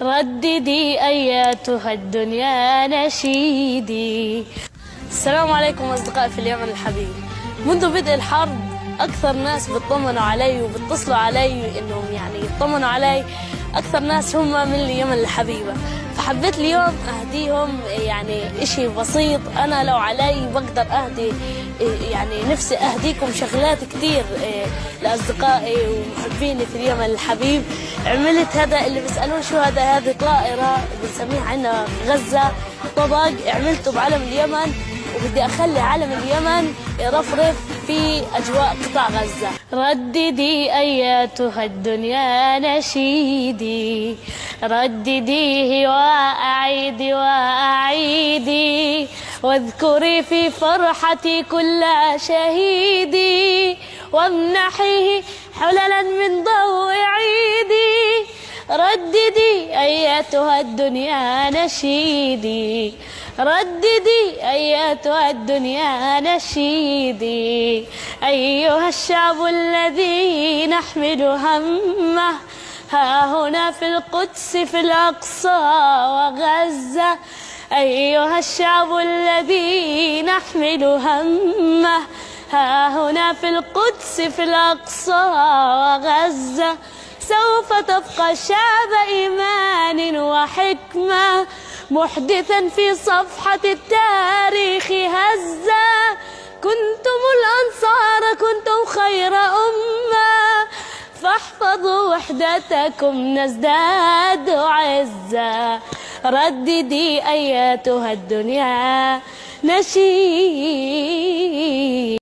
رددي أياتها الدنيا نشيدي. السلام عليكم أصدقائي في اليمن الحبيب. منذ بدء الحرب أكثر ناس بيطمنوا علي وبيتصلوا علي إنهم يطمنوا علي، أكثر ناس هم من اليمن الحبيبة. فحبيت اليوم أهديهم إشي بسيط. أنا لو علي بقدر أهدي نفسي أهديكم شغلات كتير لأصدقائي ومحبيني في اليمن الحبيب. عملت هذا اللي بيسألون شو هذه طائرة بنسميها عندنا في غزة طبق، عملته بعلم اليمن وبدي أخلي علم اليمن يرفرف في أجواء قطاع غزة. رددي أياتها الدنيا نشيدي، ردديه وأعيدي وأعيدي، واذكري في فرحتي كل شهيدي، وامنحيه حللا من ضوء عيدي. رددي أياتها الدنيا نشيدي، رددي أياتها الدنيا نشيدي. أيها الشعب الذي نحمل همه ها هنا في القدس في الأقصى وغزة. أيها الشعب الذي نحمل همه ها هنا في القدس في الأقصى وغزة. سوف تبقى شعب إيمان وحكمة، محدثا في صفحة التاريخ هزة. كنتم الأنصار كنتم خير أمة، فاحفظوا وحدتكم نزداد عزة. رددي أياتها الدنيا نشيد.